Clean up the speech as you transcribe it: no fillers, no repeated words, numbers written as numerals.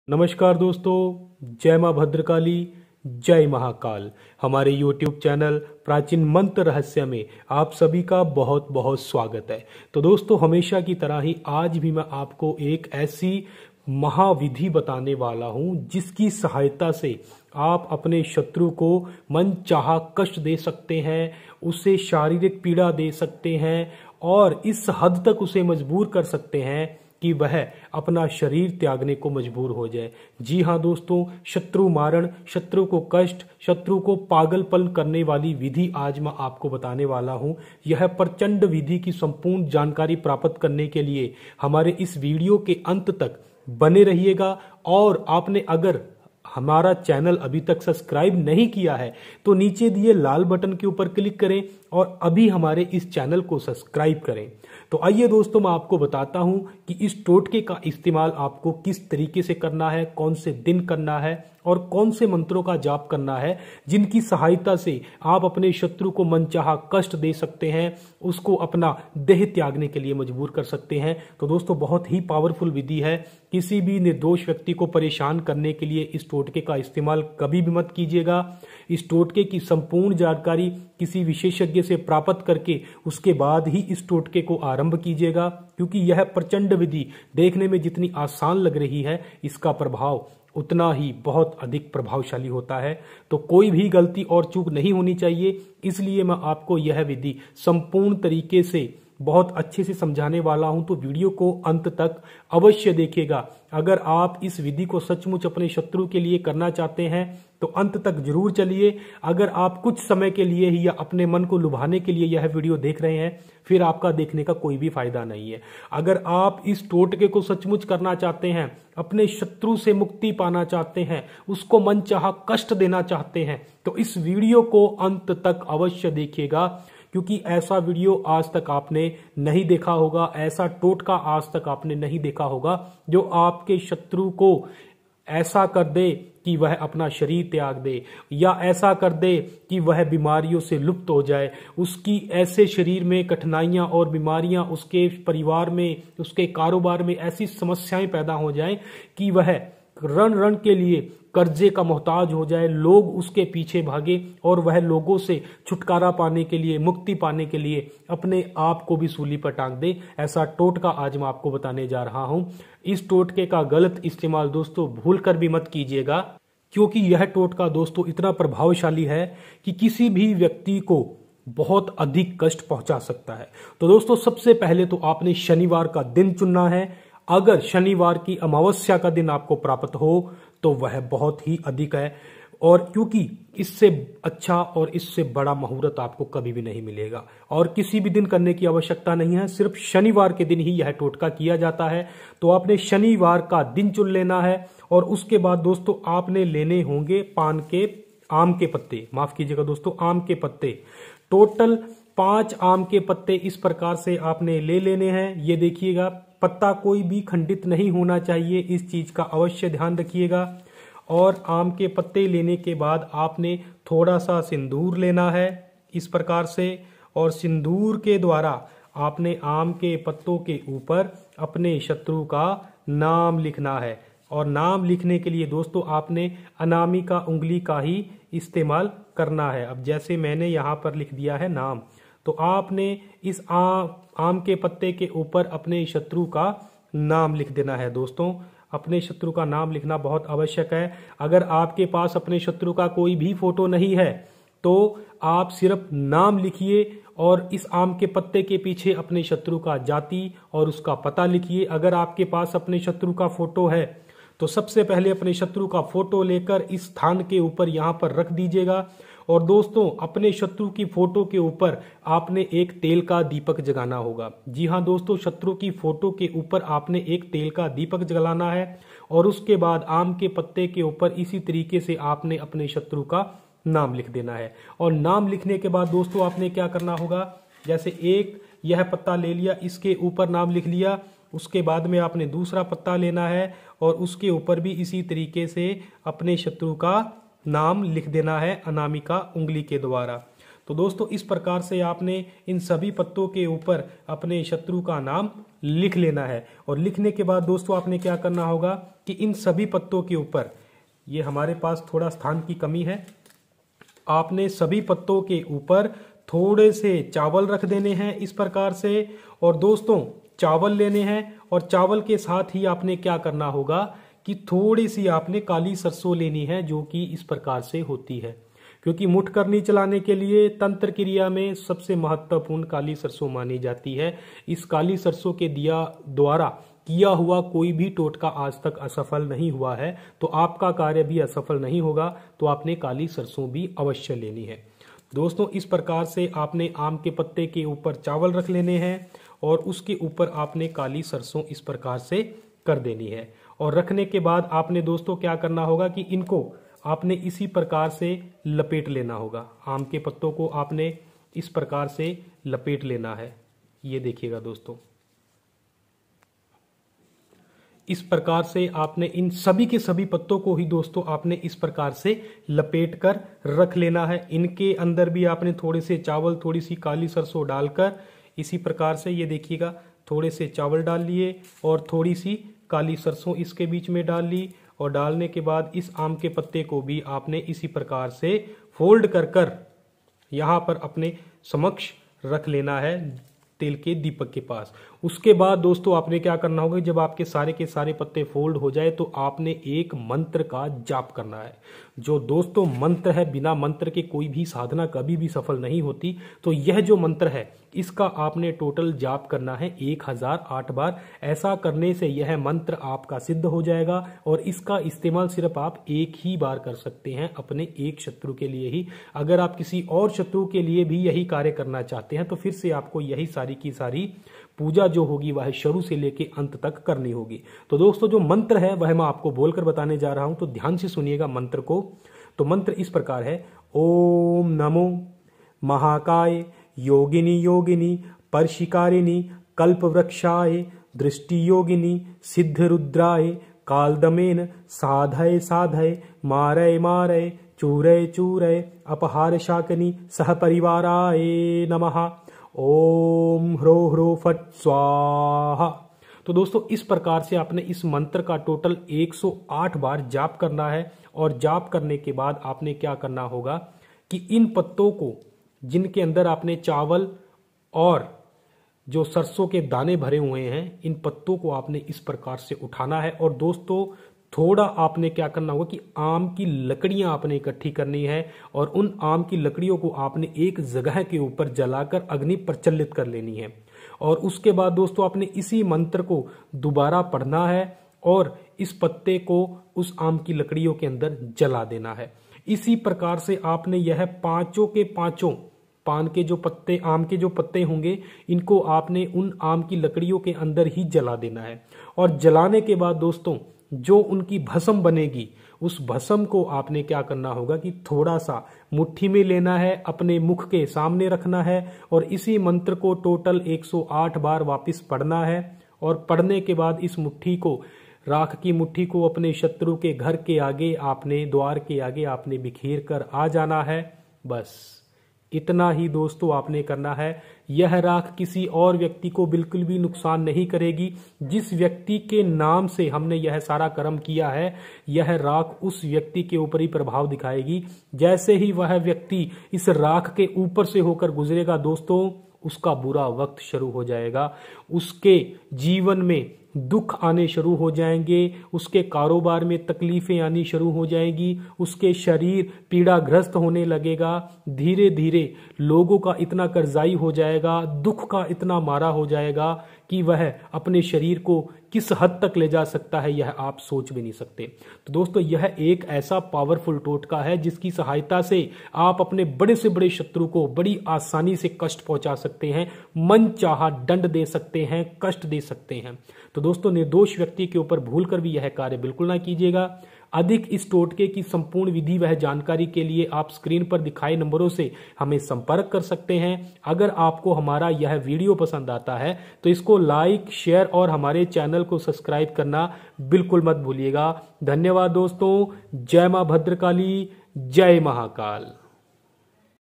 नमस्कार दोस्तों, जय मां भद्रकाली, जय महाकाल। हमारे YouTube चैनल प्राचीन मंत्र रहस्य में आप सभी का बहुत बहुत स्वागत है। तो दोस्तों, हमेशा की तरह ही आज भी मैं आपको एक ऐसी महाविधि बताने वाला हूं जिसकी सहायता से आप अपने शत्रु को मनचाहा कष्ट दे सकते हैं, उसे शारीरिक पीड़ा दे सकते हैं और इस हद तक उसे मजबूर कर सकते हैं कि वह अपना शरीर त्यागने को मजबूर हो जाए। जी हाँ दोस्तों, शत्रु मारण, शत्रु को कष्ट, शत्रु को पागलपन करने वाली विधि आज मैं आपको बताने वाला हूं। यह प्रचंड विधि की संपूर्ण जानकारी प्राप्त करने के लिए हमारे इस वीडियो के अंत तक बने रहिएगा। और आपने अगर हमारा चैनल अभी तक सब्सक्राइब नहीं किया है तो नीचे दिए लाल बटन के ऊपर क्लिक करें और अभी हमारे इस चैनल को सब्सक्राइब करें। तो आइए दोस्तों, मैं आपको बताता हूं कि इस टोटके का इस्तेमाल आपको किस तरीके से करना है, कौन से दिन करना है और कौन से मंत्रों का जाप करना है जिनकी सहायता से आप अपने शत्रु को मनचाहा कष्ट दे सकते हैं, उसको अपना देह त्यागने के लिए मजबूर कर सकते हैं। तो दोस्तों, बहुत ही पावरफुल विधि है। किसी भी निर्दोष व्यक्ति को परेशान करने के लिए इस टोटके का इस्तेमाल कभी भी मत कीजिएगा। इस टोटके की संपूर्ण जानकारी किसी विशेषज्ञ से प्राप्त करके उसके बाद ही इस टोटके को आरंभ कीजिएगा, क्योंकि यह प्रचंड विधि देखने में जितनी आसान लग रही है, इसका प्रभाव उतना ही बहुत अधिक प्रभावशाली होता है। तो कोई भी गलती और चूक नहीं होनी चाहिए, इसलिए मैं आपको यह विधि संपूर्ण तरीके से बहुत अच्छे से समझाने वाला हूं। तो वीडियो को अंत तक अवश्य देखिएगा। अगर आप इस विधि को सचमुच अपने शत्रु के लिए करना चाहते हैं तो अंत तक जरूर चलिए। अगर आप कुछ समय के लिए ही या अपने मन को लुभाने के लिए यह वीडियो देख रहे हैं, फिर आपका देखने का कोई भी फायदा नहीं है। अगर आप इस टोटके को सचमुच करना चाहते हैं, अपने शत्रु से मुक्ति पाना चाहते हैं, उसको मनचाहा कष्ट देना चाहते हैं, तो इस वीडियो को अंत तक अवश्य देखिएगा, क्योंकि ऐसा वीडियो आज तक आपने नहीं देखा होगा, ऐसा टोटका आज तक आपने नहीं देखा होगा जो आपके शत्रु को ऐसा कर दे कि वह अपना शरीर त्याग दे, या ऐसा कर दे कि वह बीमारियों से लुप्त हो जाए, उसकी ऐसे शरीर में कठिनाइयां और बीमारियां, उसके परिवार में, उसके कारोबार में ऐसी समस्याएं पैदा हो जाएं कि वह रण रण के लिए कर्जे का मोहताज हो जाए, लोग उसके पीछे भागे और वह लोगों से छुटकारा पाने के लिए, मुक्ति पाने के लिए अपने आप को भी सूली पर टांग दे। ऐसा टोटका आज मैं आपको बताने जा रहा हूं। इस टोटके का गलत इस्तेमाल दोस्तों भूल कर भी मत कीजिएगा, क्योंकि यह टोटका दोस्तों इतना प्रभावशाली है कि किसी भी व्यक्ति को बहुत अधिक कष्ट पहुंचा सकता है। तो दोस्तों, सबसे पहले तो आपने शनिवार का दिन चुनना है। अगर शनिवार की अमावस्या का दिन आपको प्राप्त हो तो वह बहुत ही अधिक है, और क्योंकि इससे अच्छा और इससे बड़ा मुहूर्त आपको कभी भी नहीं मिलेगा। और किसी भी दिन करने की आवश्यकता नहीं है, सिर्फ शनिवार के दिन ही यह टोटका किया जाता है। तो आपने शनिवार का दिन चुन लेना है और उसके बाद दोस्तों आपने लेने होंगे आम के पत्ते, माफ कीजिएगा दोस्तों, आम के पत्ते। टोटल 5 आम के पत्ते इस प्रकार से आपने ले लेने हैं। ये देखिएगा, पत्ता कोई भी खंडित नहीं होना चाहिए, इस चीज का अवश्य ध्यान रखिएगा। और आम के पत्ते लेने के बाद आपने थोड़ा सा सिंदूर लेना है इस प्रकार से, और सिंदूर के द्वारा आपने आम के पत्तों के ऊपर अपने शत्रु का नाम लिखना है। और नाम लिखने के लिए दोस्तों आपने अनामिका उंगली का ही इस्तेमाल करना है। अब जैसे मैंने यहाँ पर लिख दिया है नाम, तो आपने इस आम के पत्ते के ऊपर अपने शत्रु का नाम लिख देना है। दोस्तों, अपने शत्रु का नाम लिखना बहुत आवश्यक है। अगर आपके पास अपने शत्रु का कोई भी फोटो नहीं है तो आप सिर्फ नाम लिखिए और इस आम के पत्ते के पीछे अपने शत्रु का जाति और उसका पता लिखिए। अगर आपके पास अपने शत्रु का फोटो है तो सबसे पहले अपने शत्रु का फोटो लेकर इस स्थान के ऊपर यहाँ पर रख दीजिएगा। और दोस्तों, अपने शत्रु की फोटो के ऊपर आपने एक तेल का दीपक जलाना होगा। जी हाँ दोस्तों, शत्रु की फोटो के ऊपर आपने एक तेल का दीपक जलाना है और उसके बाद आम के पत्ते के ऊपर इसी तरीके से आपने अपने शत्रु का नाम लिख देना है। और नाम लिखने के बाद दोस्तों आपने क्या करना होगा, जैसे एक यह पत्ता ले लिया, इसके ऊपर नाम लिख लिया, उसके बाद में आपने दूसरा पत्ता लेना है और उसके ऊपर भी इसी तरीके से अपने शत्रु का नाम लिख देना है अनामिका उंगली के द्वारा। तो दोस्तों इस प्रकार से आपने इन सभी पत्तों के ऊपर अपने शत्रु का नाम लिख लेना है। और लिखने के बाद दोस्तों आपने क्या करना होगा कि इन सभी पत्तों के ऊपर, ये हमारे पास थोड़ा स्थान की कमी है, आपने सभी पत्तों के ऊपर थोड़े से चावल रख देने हैं इस प्रकार से। और दोस्तों चावल लेने हैं और चावल के साथ ही आपने क्या करना होगा कि थोड़ी सी आपने काली सरसों लेनी है, जो कि इस प्रकार से होती है, क्योंकि मुठ करनी चलाने के लिए तंत्र क्रिया में सबसे महत्वपूर्ण काली सरसों मानी जाती है। इस काली सरसों के द्वारा किया हुआ कोई भी टोटका आज तक असफल नहीं हुआ है, तो आपका कार्य भी असफल नहीं होगा। तो आपने काली सरसों भी अवश्य लेनी है। दोस्तों इस प्रकार से आपने आम के पत्ते के ऊपर चावल रख लेने हैं और उसके ऊपर आपने काली सरसों इस प्रकार से कर देनी है। और रखने के बाद आपने दोस्तों क्या करना होगा कि इनको आपने इसी प्रकार से लपेट लेना होगा। आम के पत्तों को आपने इस प्रकार से लपेट लेना है। ये देखिएगा दोस्तों, इस प्रकार से आपने इन सभी के सभी पत्तों को ही दोस्तों आपने इस प्रकार से लपेट कर रख लेना है। इनके अंदर भी आपने थोड़े से चावल, थोड़ी सी काली सरसों डालकर इसी प्रकार से, ये देखिएगा, थोड़े से चावल डाल लिए और थोड़ी सी काली सरसों इसके बीच में डाल ली। और डालने के बाद इस आम के पत्ते को भी आपने इसी प्रकार से फोल्ड कर कर यहाँ पर अपने समक्ष रख लेना है, तेल के दीपक के पास। उसके बाद दोस्तों आपने क्या करना होगा, जब आपके सारे के सारे पत्ते फोल्ड हो जाए तो आपने एक मंत्र का जाप करना है। जो दोस्तों मंत्र है, बिना मंत्र के कोई भी साधना कभी भी सफल नहीं होती। तो यह जो मंत्र है इसका आपने टोटल जाप करना है 1008 बार। ऐसा करने से यह मंत्र आपका सिद्ध हो जाएगा और इसका इस्तेमाल सिर्फ आप एक ही बार कर सकते हैं, अपने एक शत्रु के लिए ही। अगर आप किसी और शत्रु के लिए भी यही कार्य करना चाहते हैं तो फिर से आपको यही सारी की सारी पूजा जो होगी वह शुरू से लेकर अंत तक करनी होगी। तो दोस्तों जो मंत्र है वह मैं आपको बोलकर बताने जा रहा हूं, तो ध्यान से सुनिएगा मंत्र को। तो मंत्र इस प्रकार है, ओम नमो महाकाय योगिनी योगिनी परशिकारिणी कल्पवृक्षाय दृष्टि योगिनी सिद्ध रुद्राय कालदमेन साधय साधय मारय मारय चूरय चूरय अपहार शाकनी सह परिवाराय नमः ओम ह्रो ह्रो फट स्वाहा। तो दोस्तों इस प्रकार से आपने इस मंत्र का टोटल 108 बार जाप करना है। और जाप करने के बाद आपने क्या करना होगा कि इन पत्तों को, जिनके अंदर आपने चावल और जो सरसों के दाने भरे हुए हैं, इन पत्तों को आपने इस प्रकार से उठाना है। और दोस्तों थोड़ा आपने क्या करना होगा कि आम की लकड़ियां आपने इकट्ठी करनी है और उन आम की लकड़ियों को आपने एक जगह के ऊपर जलाकर अग्नि प्रज्वलित कर लेनी है। और उसके बाद दोस्तों आपने इसी मंत्र को दोबारा पढ़ना है और इस पत्ते को उस आम की लकड़ियों के अंदर जला देना है। इसी प्रकार से आपने यह पांचों के पांचों पान के जो पत्ते, आम के जो पत्ते होंगे, इनको आपने उन आम की लकड़ियों के अंदर ही जला देना है। और जलाने के बाद दोस्तों जो उनकी भस्म बनेगी, उस भस्म को आपने क्या करना होगा कि थोड़ा सा मुट्ठी में लेना है, अपने मुख के सामने रखना है और इसी मंत्र को टोटल 108 बार वापस पढ़ना है। और पढ़ने के बाद इस मुट्ठी को, राख की मुट्ठी को, अपने शत्रु के घर के आगे, आपने द्वार के आगे आपने बिखेर कर आ जाना है। बस इतना ही दोस्तों आपने करना है। यह राख किसी और व्यक्ति को बिल्कुल भी नुकसान नहीं करेगी। जिस व्यक्ति के नाम से हमने यह सारा कर्म किया है, यह राख उस व्यक्ति के ऊपर ही प्रभाव दिखाएगी। जैसे ही वह व्यक्ति इस राख के ऊपर से होकर गुजरेगा दोस्तों, उसका बुरा वक्त शुरू हो जाएगा। उसके जीवन में दुख आने शुरू हो जाएंगे, उसके कारोबार में तकलीफें आनी शुरू हो जाएंगी, उसके शरीर पीड़ाग्रस्त होने लगेगा। धीरे धीरे लोगों का इतना कर्जाई हो जाएगा, दुख का इतना मारा हो जाएगा कि वह अपने शरीर को किस हद तक ले जा सकता है यह आप सोच भी नहीं सकते। तो दोस्तों यह एक ऐसा पावरफुल टोटका है जिसकी सहायता से आप अपने बड़े से बड़े शत्रु को बड़ी आसानी से कष्ट पहुंचा सकते हैं, मन चाहा दंड दे सकते हैं, कष्ट दे सकते हैं। तो दोस्तों निर्दोष व्यक्ति के ऊपर भूल कर भी यह कार्य बिल्कुल ना कीजिएगा। अधिक इस टोटके की संपूर्ण विधि वह जानकारी के लिए आप स्क्रीन पर दिखाए नंबरों से हमें संपर्क कर सकते हैं। अगर आपको हमारा यह वीडियो पसंद आता है तो इसको लाइक, शेयर और हमारे चैनल को सब्सक्राइब करना बिल्कुल मत भूलिएगा। धन्यवाद दोस्तों। जय मां भद्रकाली, जय महाकाल।